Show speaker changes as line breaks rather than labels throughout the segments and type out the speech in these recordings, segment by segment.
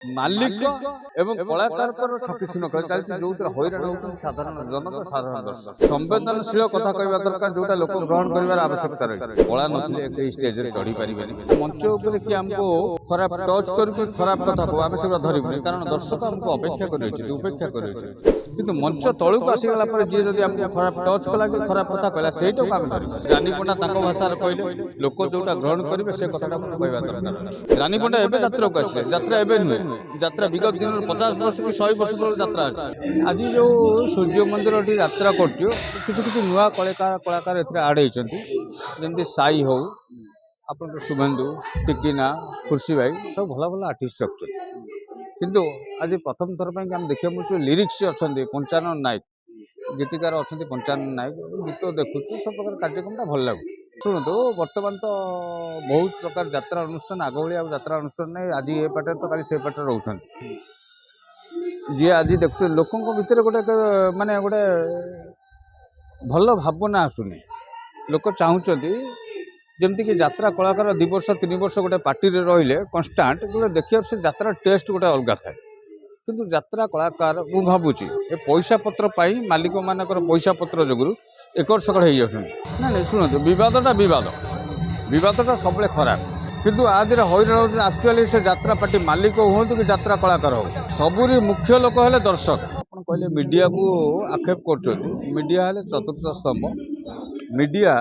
ମାଲିକ ଏବଂ କଳାକାରଙ୍କର ଛକି ଶୂନ ଚାଲିଛି ଯୋଉଥିରେ ହଇରାଣ ହେଉଛନ୍ତି ସାଧାରଣ ଜନତା ସାଧାରଣ ଦର୍ଶକ। ସମ୍ବେଦନଶୀଳ କଥା କହିବା ଦରକାର ଯୋଉଟା ଲୋକ ଗ୍ରହଣ କରିବାର ଆବଶ୍ୟକତା ରହିଛି। କଳା ନଥିଲେ ଏଇ ଷ୍ଟେଜରେ ଚଢି ପାରିବେନି। ମଞ୍ଚ ଉପରେ କି ଆମକୁ ଖରାପ ଟଚ୍ କରିକି ଖରାପ କଥା କହୁ ଆମେ ସେଗୁଡ଼ା ଧରିବୁନି, କାରଣ ଦର୍ଶକ ଆମକୁ ଅପେକ୍ଷା କରିଅଛନ୍ତି ଉପେକ୍ଷା କରିଅଛନ୍ତି। କିନ୍ତୁ ମଞ୍ଚ ତଳକୁ ଆସିଗଲା ପରେ ଯିଏ ଯଦି ଆମକୁ ଖରାପ ଟଚ୍ କଲା କି ଖରାପ କଥା କହିଲା ସେଇଟାକୁ ଆମେ ଧରିବୁ। ରାନୀ ପଣ୍ଡା ତାଙ୍କ ଭାଷାରେ କହିଲେ ଲୋକ ଯୋଉଟା ଗ୍ରହଣ କରିବେ ସେ କଥାଟାକୁ କହିବା ଦରକାର ଅଛି। ରାନୀ ପଣ୍ଡା ଏବେ ଯାତ୍ରାକୁ ଆସିଲେ, ଯାତ୍ରା ଏବେ ନୁହେଁ, ଯାତ୍ରା ବିଗତ ଦିନରୁ 50 ବର୍ଷ କି 100 ବର୍ଷ ତଳୁ ଯାତ୍ରା ଅଛି। ଆଜି ଯୋଉ ସୂର୍ଯ୍ୟ ମନ୍ଦିରଟି ଯାତ୍ରା କରୁଛୁ, କିଛି କିଛି ନୂଆ କଳାକାର ଏଥିରେ ଆଡ୍ ହେଇଛନ୍ତି, ଯେମିତି ସାଇ ହଉ, ଆପଣଙ୍କର ଶୁଭେନ୍ଦୁ, ଟିକିନା, ଖୁସି ଭାଇ ସବୁ ଭଲ ଭଲ ଆର୍ଟିଷ୍ଟ ରଖୁଛନ୍ତି। କିନ୍ତୁ ଆଜି ପ୍ରଥମ ଥର ପାଇଁ ଆମେ ଦେଖିବାକୁ ମିଳୁଛୁ ଲିରିକ୍ସ ଅଛନ୍ତି ପଞ୍ଚାନନ ନାୟକ, ଗୀତିକାର ଅଛନ୍ତି ପଞ୍ଚାନନ ନାୟକ, ଗୀତ ଦେଖୁଛୁ ସବୁ ପ୍ରକାର କାର୍ଯ୍ୟକ୍ରମଟା ଭଲ ଲାଗୁଛି। ଶୁଣନ୍ତୁ, ବର୍ତ୍ତମାନ ତ ବହୁତ ପ୍ରକାର ଯାତ୍ରା ଅନୁଷ୍ଠାନ, ଆଗ ଭଳି ଆଉ ଯାତ୍ରା ଅନୁଷ୍ଠାନ ନାହିଁ। ଆଜି ଏ ପାଟରେ ତ କାଲି ସେ ପାଟରେ ରହୁଛନ୍ତି। ଯିଏ ଆଜି ଦେଖୁଛନ୍ତି ଲୋକଙ୍କ ଭିତରେ ଗୋଟେ ଭଲ ଭାବନା ଆସୁନି। ଲୋକ ଚାହୁଁଛନ୍ତି ଯେମିତିକି ଯାତ୍ରା କଳାକାର 2 ବର୍ଷ 3 ବର୍ଷ ଗୋଟେ ପାର୍ଟିରେ ରହିଲେ କନଷ୍ଟାଣ୍ଟ ଗୋଟେ ଦେଖିବାକୁ ସେ ଯାତ୍ରା ଟେଷ୍ଟ ଗୋଟେ ଅଲଗା ଥାଏ। କିନ୍ତୁ ଯାତ୍ରା କଳାକାର ମୁଁ ଭାବୁଛି ଏ ପଇସା ପତ୍ର ପାଇଁ ମାଲିକମାନଙ୍କର ପଇସା ପତ୍ର ଯୋଗୁଁ ଏକର ସେକର ହେଇଯାଉଛନ୍ତି। ନାଇଁ ଶୁଣନ୍ତୁ, ବିବାଦଟା ସବୁବେଳେ ଖରାପ, କିନ୍ତୁ ଆ ଦେହରେ ହଇରାଣ ହେଉଛନ୍ତି ଆକ୍ଚୁଆଲି ସେ ଯାତ୍ରା ପାର୍ଟି ମାଲିକ ହୁଅନ୍ତୁ କି ଯାତ୍ରା କଳାକାର ହଉ, ସବୁରି ମୁଖ୍ୟ ଲୋକ ହେଲେ ଦର୍ଶକ। ଆପଣ କହିଲେ ମିଡ଼ିଆକୁ ଆକ୍ଷେପ କରୁଛନ୍ତି, ମିଡ଼ିଆ ହେଲେ ଚତୁର୍ଥ ସ୍ତମ୍ଭ। ମିଡ଼ିଆ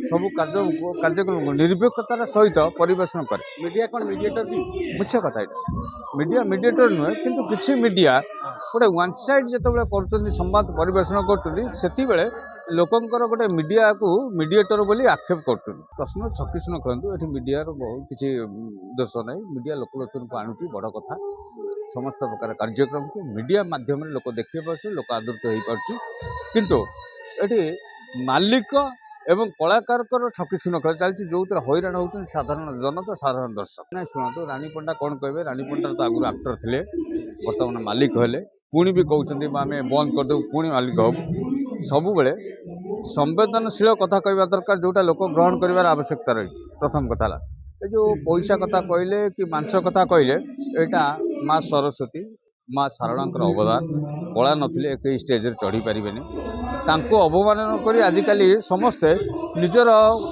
ସବୁ କାର୍ଯ୍ୟକ୍ରମକୁ ନିର୍ଭୀକତାର ସହିତ ପରିବେଷଣ କରେ। ମିଡ଼ିଆ କ'ଣ ମିଡ଼ିଏଟର କି? ମୁଖ୍ୟ କଥା ଏଇଟା। ମିଡ଼ିଆ ମିଡ଼ିଏଟର ନୁହେଁ, କିନ୍ତୁ କିଛି ମିଡ଼ିଆ ଗୋଟେ ୱାନ୍ ସାଇଡ୍ ଯେତେବେଳେ କରୁଛନ୍ତି, ସମ୍ବାଦ ପରିବେଷଣ କରୁଛନ୍ତି, ସେତେବେଳେ ଲୋକଙ୍କର ଗୋଟେ ମିଡ଼ିଆକୁ ମିଡ଼ିଏଟର ବୋଲି ଆକ୍ଷେପ କରୁଛନ୍ତି। ପ୍ରଶ୍ନ ଛକିଶୂନ କରନ୍ତୁ, ଏଠି ମିଡ଼ିଆର ବହୁତ କିଛି ଦୋଷ ନାହିଁ। ମିଡ଼ିଆ ଲୋକଲୋଚନକୁ ଆଣୁଛି, ବଡ଼ କଥା। ସମସ୍ତ ପ୍ରକାର କାର୍ଯ୍ୟକ୍ରମକୁ ମିଡ଼ିଆ ମାଧ୍ୟମରେ ଲୋକ ଦେଖିପାରୁଛି, ଲୋକ ଆଦୃତ ହେଇପାରୁଛି। କିନ୍ତୁ ଏଠି ମାଲିକ ଏବଂ କଳାକାରଙ୍କର ଛକି ଶୂନ ଚାଲିଛି ଯୋଉଥିରେ ହଇରାଣ ହେଉଛନ୍ତି ସାଧାରଣ ଜନତା ସାଧାରଣ ଦର୍ଶକ। ନାଇଁ ଶୁଣନ୍ତୁ, ରାନୀ ପଣ୍ଡା କ'ଣ କହିବେ? ରାନୀ ପଣ୍ଡା ତ ଆଗରୁ ଆକ୍ଟର ଥିଲେ, ବର୍ତ୍ତମାନ ମାଲିକ ହେଲେ, ପୁଣି ବି କହୁଛନ୍ତି ଆମେ ବନ୍ଦ କରିଦେବୁ, ପୁଣି ମାଲିକ ହେବୁ। ସବୁବେଳେ ସମ୍ବେଦନଶୀଳ କଥା କହିବା ଦରକାର ଯୋଉଟା ଲୋକ ଗ୍ରହଣ କରିବାର ଆବଶ୍ୟକତା ରହିଛି। ପ୍ରଥମ କଥା ହେଲା ଏ ଯେଉଁ ପଇସା କଥା କହିଲେ କି ମାଂସ କଥା କହିଲେ, ଏଇଟା ମା ସରସ୍ୱତୀ, ମା ଶାରଳାଙ୍କର ଅବଦାନ। କଳା ନଥିଲେ କେହି ଷ୍ଟେଜରେ ଚଢ଼ି ପାରିବେନି। ତାଙ୍କୁ ଅବମାନନା କରି ଆଜିକାଲି ସମସ୍ତେ ନିଜର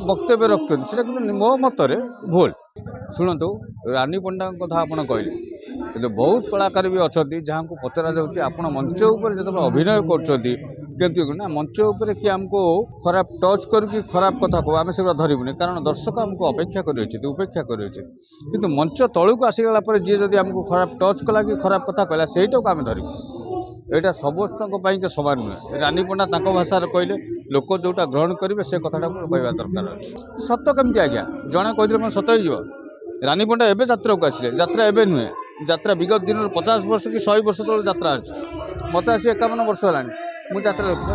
ବକ୍ତବ୍ୟ ରଖୁଛନ୍ତି, ସେଇଟା କିନ୍ତୁ ମୋ ମତରେ ଭୁଲ। ଶୁଣନ୍ତୁ, ରାନୀ ପଣ୍ଡାଙ୍କ କଥା ଆପଣ କହିଲେ, କିନ୍ତୁ ବହୁତ କଳାକାର ବି ଅଛନ୍ତି ଯାହାଙ୍କୁ ପଚରାଯାଉଛି ଆପଣ ମଞ୍ଚ ଉପରେ ଯେତେବେଳେ ଅଭିନୟ କରୁଛନ୍ତି କେମିତି ନା ମଞ୍ଚ ଉପରେ କି ଆମକୁ ଖରାପ ଟଚ୍ କରିକି ଖରାପ କଥା କହୁ ଆମେ ସେଗୁଡ଼ା ଧରିବୁନି, କାରଣ ଦର୍ଶକ ଆମକୁ ଅପେକ୍ଷା କରିଅଛନ୍ତି ଉପେକ୍ଷା କରିଅଛନ୍ତି। କିନ୍ତୁ ମଞ୍ଚ ତଳକୁ ଆସିଗଲା ପରେ ଯିଏ ଯଦି ଆମକୁ ଖରାପ ଟଚ୍ କଲା କି ଖରାପ କଥା କହିଲା ସେଇଟାକୁ ଆମେ ଧରିବୁ। ଏଇଟା ସମସ୍ତଙ୍କ ପାଇଁ ସମାନ ନୁହେଁ। ରାନୀ ପଣ୍ଡା ତାଙ୍କ ଭାଷାରେ କହିଲେ ଲୋକ ଯୋଉଟା ଗ୍ରହଣ କରିବେ ସେ କଥାଟାକୁ କହିବା ଦରକାର ଅଛି। ସତ କେମିତି ଆଜ୍ଞା? ଜଣେ କହିଥିଲେ କ'ଣ ସତ ହେଇଯିବ? ରାନୀ ପଣ୍ଡା ଏବେ ଯାତ୍ରାକୁ ଆସିଲେ, ଯାତ୍ରା ଏବେ ନୁହେଁ, ଯାତ୍ରା ବିଗତ ଦିନରୁ 50 ବର୍ଷ କି 100 ବର୍ଷ ତଳୁ ଯାତ୍ରା ଅଛି। ମୋତେ ଆସି 51 ବର୍ଷ ହେଲାଣି, ମୁଁ ଯାତ୍ରା ଦେଖୁଛି।